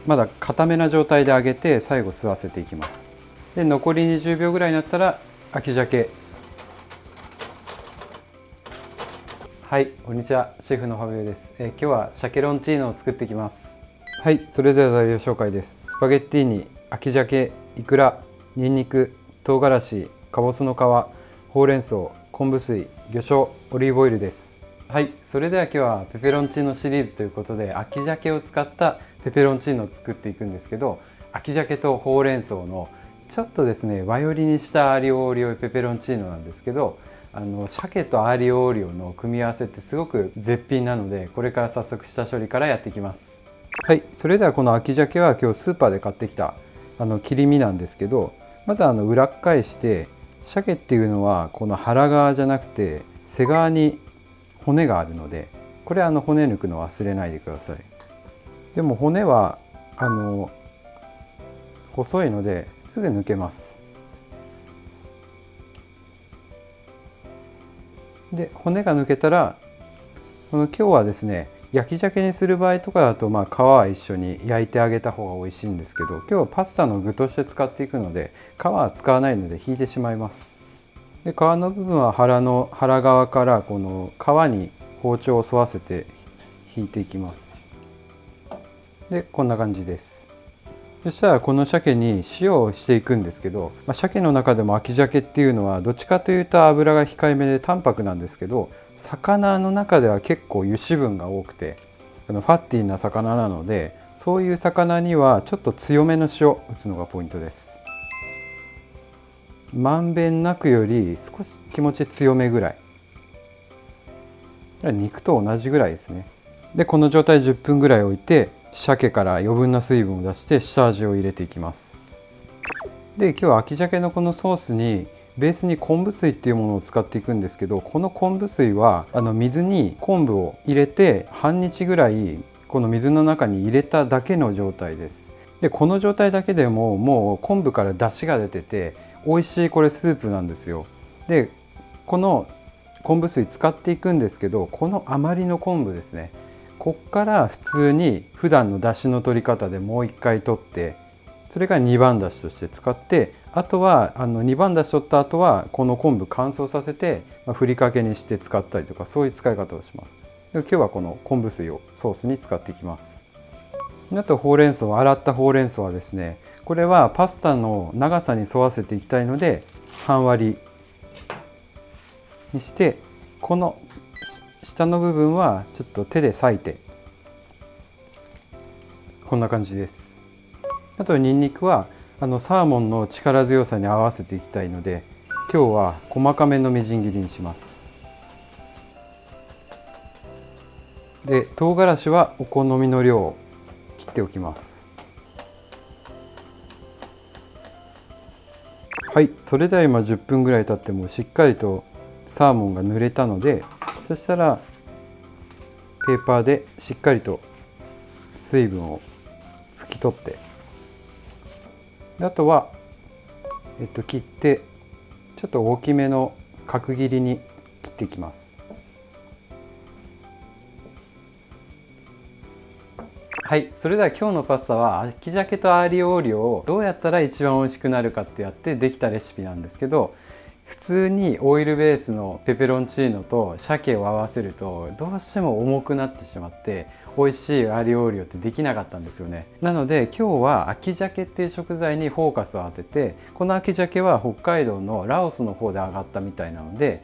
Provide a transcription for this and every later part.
まだ固めな状態で揚げて最後吸わせていきます。で残り20秒ぐらいになったら秋鮭。はい、こんにちは、シェフのファビオです。今日は鮭ロンチーノを作っていきます。はい、それでは材料紹介です。スパゲッティーニ、秋鮭、イクラ、ニンニク、唐辛子、かぼすの皮、ほうれん草、昆布水、魚醤、オリーブオイルです。はい、それでは今日はペペロンチーノシリーズということで秋鮭を使ったペペロンチーノを作っていくんですけど、秋鮭とほうれん草のちょっとですね和寄りにしたアーリオオーリオペペロンチーノなんですけど、鮭とアーリオオーリオの組み合わせってすごく絶品なので、これから早速下処理からやっていきます。はい、それではこの秋鮭は今日スーパーで買ってきた切り身なんですけど、まず裏っ返して、鮭っていうのはこの腹側じゃなくて背側に骨があるので、これ骨抜くの忘れないでください。でも骨は細いのですぐ抜けます。で骨が抜けたら、今日はですね焼き鮭にする場合とかだと皮は一緒に焼いてあげた方が美味しいんですけど、今日はパスタの具として使っていくので皮は使わないので引いてしまいます。で皮の部分は腹側からこの皮に包丁を沿わせて引いていきます。でこんな感じです。そしたらこの鮭に塩をしていくんですけど、鮭の中でも秋鮭っていうのはどっちかというと脂が控えめで淡白なんですけど、魚の中では結構油脂分が多くてファッティーな魚なので、そういう魚にはちょっと強めの塩を打つのがポイントです。まんべんなくより少し気持ち強めぐらい、肉と同じぐらいですね。でこの状態10分ぐらい置いて、鮭から余分な水分を出して下味を入れていきます。で今日は秋鮭のこのソースにベースに昆布水っていうものを使っていくんですけど、この昆布水は水に昆布を入れて半日ぐらいこの水の中に入れただけの状態です。でこの状態だけでももう昆布から出汁が出てて美味しいこれスープなんですよ。でこの昆布水使っていくんですけど、この余りの昆布ですね、こっから普通に普段の出汁の取り方でもう一回取って、それから2番出汁として使って、あとは2番出汁取った後はこの昆布乾燥させて、ふりかけにして使ったりとか、そういう使い方をします。で今日はこの昆布水をソースに使っていきます。あとほうれん草、洗ったほうれん草はですね、これはパスタの長さに沿わせていきたいので半割りにして、この下の部分はちょっと手で裂いてこんな感じです。あとニンニクはサーモンの力強さに合わせていきたいので、今日は細かめのみじん切りにします。で唐辛子はお好みの量を切っておきます。はい、それでは今10分ぐらい経ってもしっかりとサーモンが濡れたので、そしたらペーパーでしっかりと水分を拭き取って、あとは、切ってちょっと大きめの角切りに切っていきます。はい、それでは今日のパスタは秋鮭とアーリオオーリオをどうやったら一番美味しくなるかってやってできたレシピなんですけど、普通にオイルベースのペペロンチーノと鮭を合わせるとどうしても重くなってしまって美味しいアーリオオーリオってできなかったんですよね。なので今日は秋鮭っていう食材にフォーカスを当てて、この秋鮭は北海道のラオスの方で揚がったみたいなので、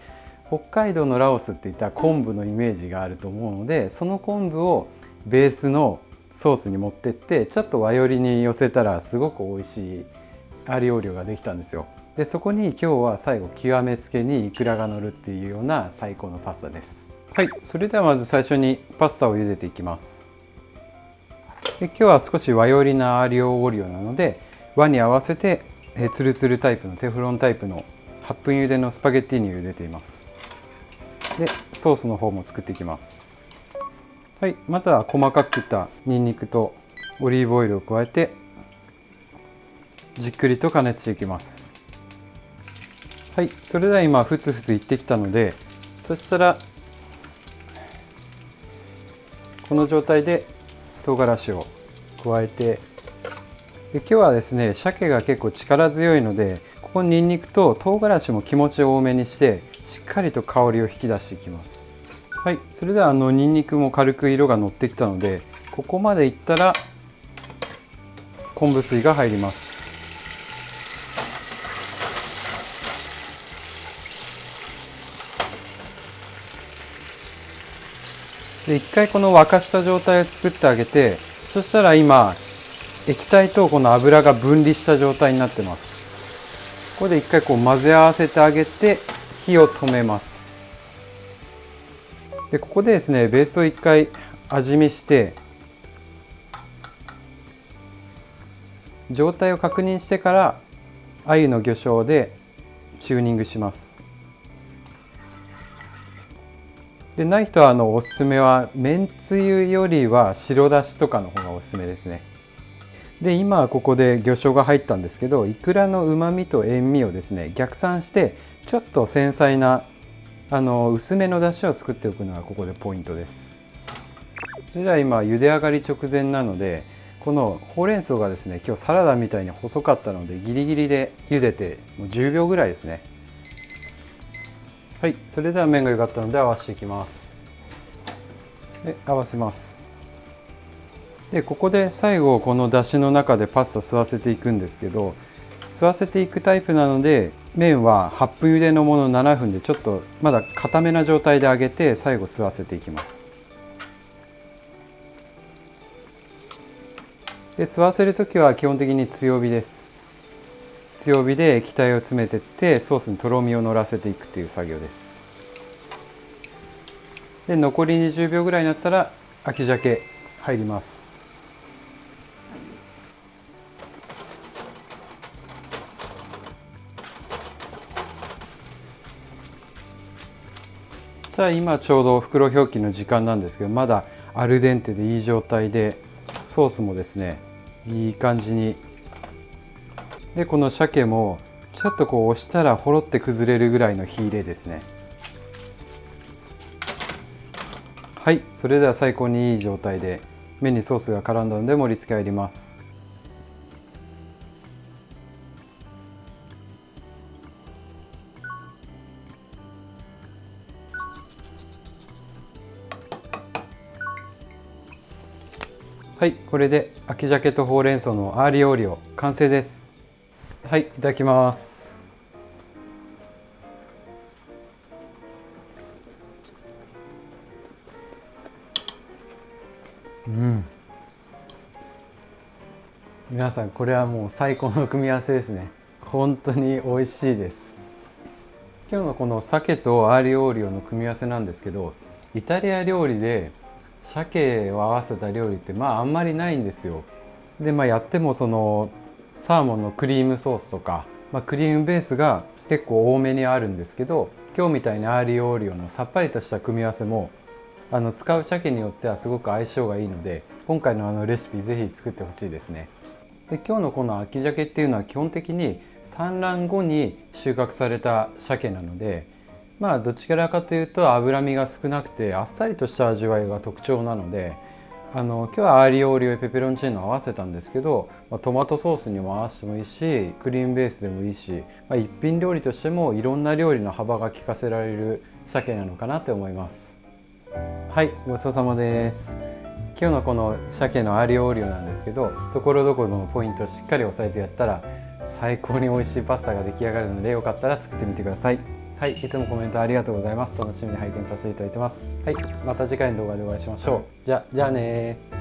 北海道のラオスっていったら昆布のイメージがあると思うので、その昆布をベースのソースに持ってってちょっと和寄りに寄せたらすごく美味しいアーリオオーリオができたんですよ。でそこに今日は最後極めつけにイクラが乗るっていうような最高のパスタです。はい、それではまず最初にパスタを茹でていきます。で今日は少し和寄りなアーリオオーリオなので、和に合わせてツルツルタイプのテフロンタイプの8分茹でのスパゲッティーニを茹でています。でソースの方も作っていきます。はい、まずは細かく切ったニンニクとオリーブオイルを加えてじっくりと加熱していきます。はい、それでは今ふつふついってきたので、そしたらこの状態で唐辛子を加えてで今日はですね、鮭が結構力強いので、ここにニンニクと唐辛子も気持ち多めにしてしっかりと香りを引き出していきます。はい、それではニンニクも軽く色が乗ってきたので、ここまでいったら昆布水が入ります。で一回この沸かした状態を作ってあげて、そしたら今液体とこの油が分離した状態になってます。ここで一回こう混ぜ合わせてあげて火を止めます。でここでですね、ベースを一回味見して状態を確認してから鮎の魚醤でチューニングします。でない人はおすすめはめんつゆよりは白だしとかの方がおすすめですね。で今はここで魚醤が入ったんですけど、イクラのうまみと塩味をですね逆算してちょっと繊細な薄めのだしを作っておくのがここでポイントです。それでは今茹で上がり直前なので、このほうれん草がですね今日サラダみたいに細かったのでギリギリで茹でてもう10秒ぐらいですね。はい、それでは麺がゆかったので合わせていきます。で合わせます。でここで最後このだしの中でパスタ吸わせていくんですけど、吸わせていくタイプなので麺は8分茹でのもの7分でちょっとまだ固めな状態で揚げて最後吸わせていきます。で吸わせる時は基本的に強火です。強火で液体を詰めていってソースにとろみを乗らせていくという作業です。で残り20秒ぐらいになったら秋鮭入ります。じゃあ今ちょうど袋表記の時間なんですけど、まだアルデンテでいい状態でソースもですねいい感じに、でこの鮭もちょっとこう押したらほろって崩れるぐらいの火入れですね。はい、それでは最高にいい状態で麺にソースが絡んだので盛り付け入ります。はい、これで秋鮭とほうれん草のアーリオオリオ完成です。はい、いただきます。皆さんこれはもう最高の組み合わせですね。本当に美味しいです。今日のこの鮭とアーリオオリオの組み合わせなんですけど、イタリア料理で鮭を合わせた料理ってあんまりないんですよ。でやってもそのサーモンのクリームソースとか、クリームベースが結構多めにあるんですけど、今日みたいにアーリオオリオのさっぱりとした組み合わせも使う鮭によってはすごく相性がいいので、今回のレシピぜひ作ってほしいですね。で今日のこの秋鮭っていうのは基本的に産卵後に収穫された鮭なので、どちらかというと脂身が少なくてあっさりとした味わいが特徴なので、今日はアーリオオリオペペロンチーノ合わせたんですけど、トマトソースにも合わせてもいいしクリームベースでもいいし、一品料理としてもいろんな料理の幅が利かせられる鮭なのかなって思います。はい、ごちそうさまです。今日のこの鮭のアーリオオリオなんですけど、ところどころのポイントをしっかり押さえてやったら最高に美味しいパスタが出来上がるので、よかったら作ってみてください。はい、いつもコメントありがとうございます。楽しみに拝見させていただいてます。はい、また次回の動画でお会いしましょう。じゃあねー。